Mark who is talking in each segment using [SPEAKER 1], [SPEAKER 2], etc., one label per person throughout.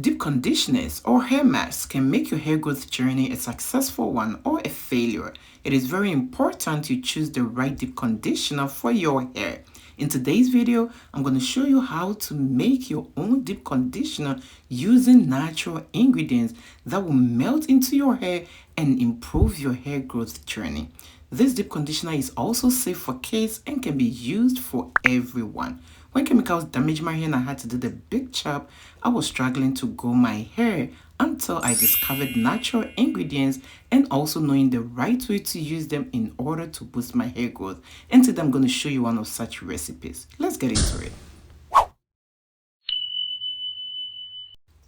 [SPEAKER 1] Deep conditioners or hair masks can make your hair growth journey a successful one or a failure. It is very important you choose the right deep conditioner for your hair. In today's video, I'm going to show you how to make your own deep conditioner using natural ingredients that will melt into your hair and improve your hair growth journey. This deep conditioner is also safe for kids and can be used for everyone. When chemicals damaged my hair and I had to do the big chop, I was struggling to grow my hair until I discovered natural ingredients and also knowing the right way to use them in order to boost my hair growth. And today I'm going to show you one of such recipes. Let's get into it.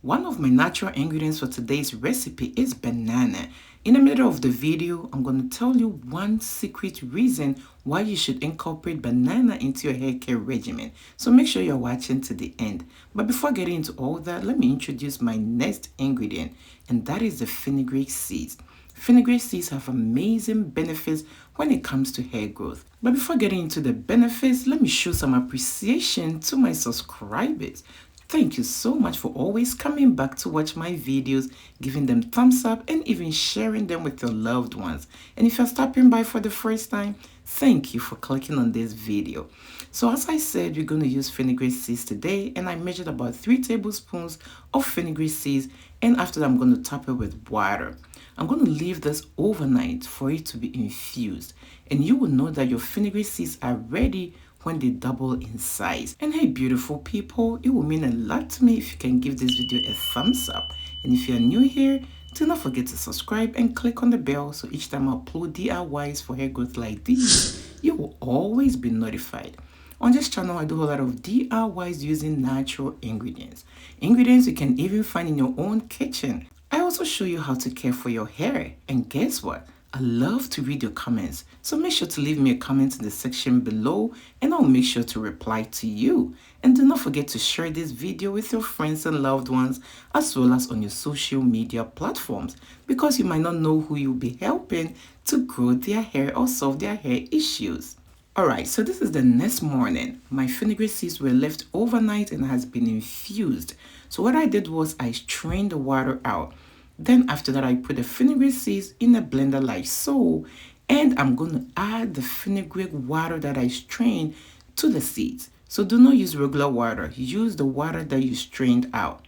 [SPEAKER 1] One of my natural ingredients for today's recipe is banana. In the middle of the video, I'm going to tell you one secret reason why you should incorporate banana into your hair care regimen. So make sure you're watching to the end. But before getting into all that, let me introduce my next ingredient, and that is the fenugreek seeds. Fenugreek seeds have amazing benefits when it comes to hair growth. But before getting into the benefits, let me show some appreciation to my subscribers. Thank you so much for always coming back to watch my videos, giving them thumbs up and even sharing them with your loved ones. And if you're stopping by for the first time, thank you for clicking on this video. So as I said, we're going to use fenugreek seeds today, and I measured about 3 tablespoons of fenugreek seeds, and after that I'm going to top it with water. I'm going to leave this overnight for it to be infused, and you will know that your fenugreek seeds are ready when they double in size. And hey beautiful people, it will mean a lot to me if you can give this video a thumbs up. And if you're new here, do not forget to subscribe and click on the bell so each time I upload DIYs for hair growth like these, you will always be notified. On this channel, I do a lot of DIYs using natural ingredients. Ingredients you can even find in your own kitchen. I also show you how to care for your hair. And guess what? I love to read your comments, so make sure to leave me a comment in the section below and I'll make sure to reply to you. And do not forget to share this video with your friends and loved ones as well as on your social media platforms, because you might not know who you'll be helping to grow their hair or solve their hair issues. Alright, so this is the next morning. My fenugreek seeds were left overnight and has been infused. So what I did was I strained the water out. Then after that, I put the fenugreek seeds in a blender like so, and I'm going to add the fenugreek water that I strained to the seeds. So do not use regular water, use the water that you strained out.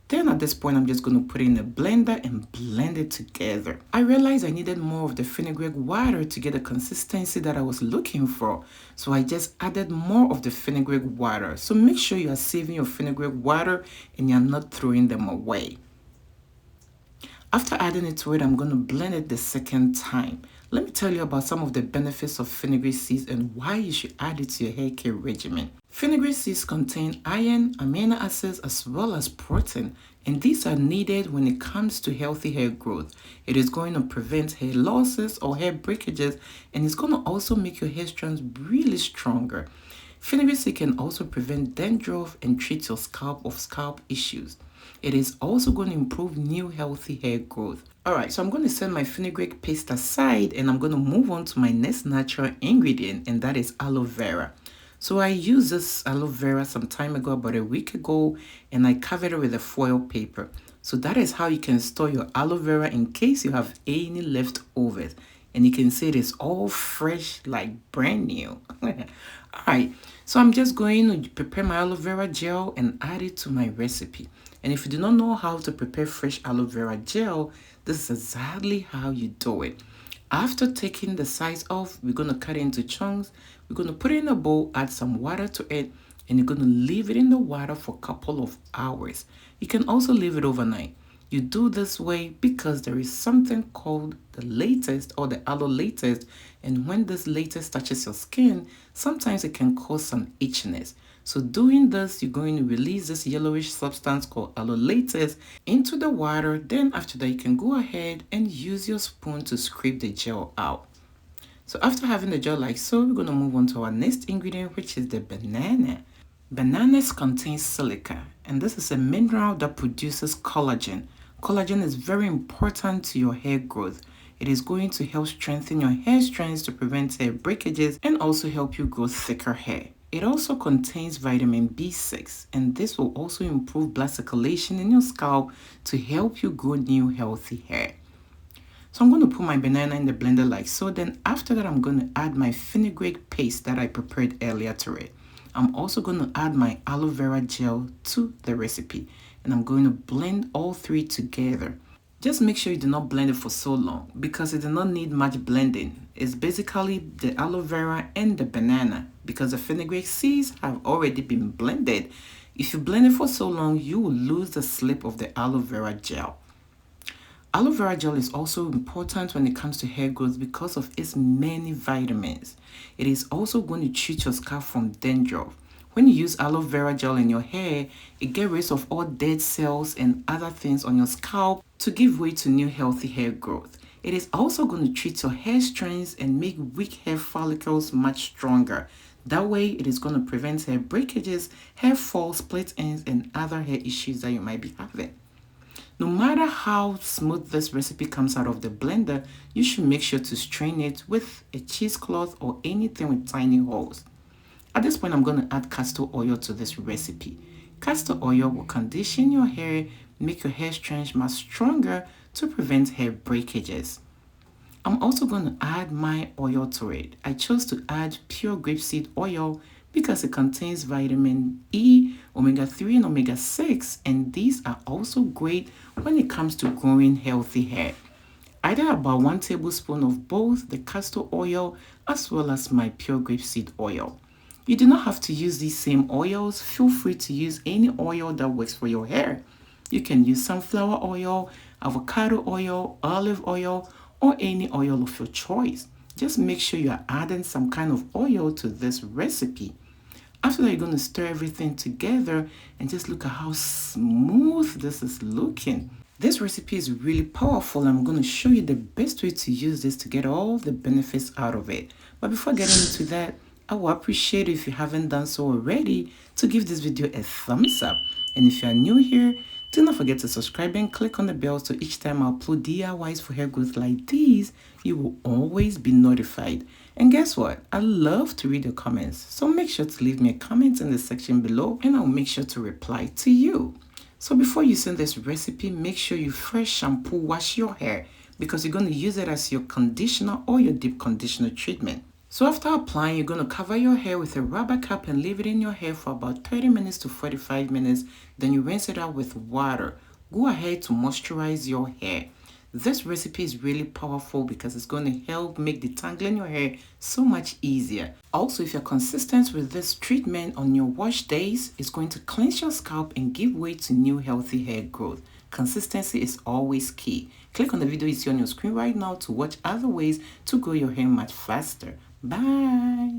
[SPEAKER 1] Then at this point, I'm just going to put it in a blender and blend it together. I realized I needed more of the fenugreek water to get the consistency that I was looking for. So I just added more of the fenugreek water. So make sure you are saving your fenugreek water and you're not throwing them away. After adding it to it, I'm going to blend it the second time. Let me tell you about some of the benefits of fenugreek seeds and why you should add it to your hair care regimen. Fenugreek seeds contain iron, amino acids, as well as protein, and these are needed when it comes to healthy hair growth. It is going to prevent hair losses or hair breakages, and it's going to also make your hair strands really stronger. Fenugreek seed can also prevent dandruff and treat your scalp issues. It is also going to improve new healthy hair growth. Alright, so I'm going to set my fenugreek paste aside and I'm going to move on to my next natural ingredient, and that is aloe vera. So I used this aloe vera some time ago, about a week ago, and I covered it with a foil paper. So that is how you can store your aloe vera in case you have any leftovers. And you can see it is all fresh, like brand new. Alright, so I'm just going to prepare my aloe vera gel and add it to my recipe. And if you do not know how to prepare fresh aloe vera gel, this is exactly how you do it. After taking the sides off, we're going to cut it into chunks. We're going to put it in a bowl, add some water to it, and you're going to leave it in the water for a couple of hours. You can also leave it overnight. You do this way because there is something called the latex or the aloe latex, and when this latex touches your skin, sometimes it can cause some itchiness. So doing this, you're going to release this yellowish substance called aloe latex into the water. Then after that, you can go ahead and use your spoon to scrape the gel out. So after having the gel like so, we're going to move on to our next ingredient, which is the banana. Bananas contain silica, and this is a mineral that produces collagen. Collagen is very important to your hair growth. It is going to help strengthen your hair strands to prevent hair breakages and also help you grow thicker hair. It also contains vitamin B6, and this will also improve blood circulation in your scalp to help you grow new healthy hair. So I'm going to put my banana in the blender like so. Then after that, I'm going to add my fenugreek paste that I prepared earlier to it. I'm also going to add my aloe vera gel to the recipe, and I'm going to blend all three together. Just make sure you do not blend it for so long because it does not need much blending. It's basically the aloe vera and the banana because the fenugreek seeds have already been blended. If you blend it for so long, you will lose the slip of the aloe vera gel. Aloe vera gel is also important when it comes to hair growth because of its many vitamins. It is also going to treat your scalp from dandruff. When you use aloe vera gel in your hair, it gets rid of all dead cells and other things on your scalp to give way to new healthy hair growth. It is also going to treat your hair strands and make weak hair follicles much stronger. That way, it is going to prevent hair breakages, hair fall, split ends, and other hair issues that you might be having. No matter how smooth this recipe comes out of the blender, you should make sure to strain it with a cheesecloth or anything with tiny holes. At this point, I'm going to add castor oil to this recipe. Castor oil will condition your hair, make your hair strands much stronger to prevent hair breakages. I'm also going to add my oil to it. I chose to add pure grapeseed oil because it contains vitamin E, omega-3 and omega-6, and these are also great when it comes to growing healthy hair. I add about 1 tablespoon of both the castor oil as well as my pure grapeseed oil. You do not have to use these same oils. Feel free to use any oil that works for your hair. You can use sunflower oil, avocado oil, olive oil, or any oil of your choice. Just make sure you are adding some kind of oil to this recipe. After that, you're going to stir everything together and just look at how smooth this is looking. This recipe is really powerful. I'm going to show you the best way to use this to get all the benefits out of it. But before getting into that, I will appreciate it if you haven't done so already to give this video a thumbs up. And if you are new here, do not forget to subscribe and click on the bell so each time I upload DIYs for hair growth like these, you will always be notified. And guess what? I love to read your comments. So make sure to leave me a comment in the section below and I'll make sure to reply to you. So before using this recipe, make sure you fresh shampoo wash your hair because you're going to use it as your conditioner or your deep conditioner treatment. So after applying, you're going to cover your hair with a rubber cap and leave it in your hair for about 30 minutes to 45 minutes. Then you rinse it out with water. Go ahead to moisturize your hair. This recipe is really powerful because it's going to help make detangling your hair so much easier. Also, if you're consistent with this treatment on your wash days, it's going to cleanse your scalp and give way to new healthy hair growth. Consistency is always key. Click on the video you see on your screen right now to watch other ways to grow your hair much faster. Bye!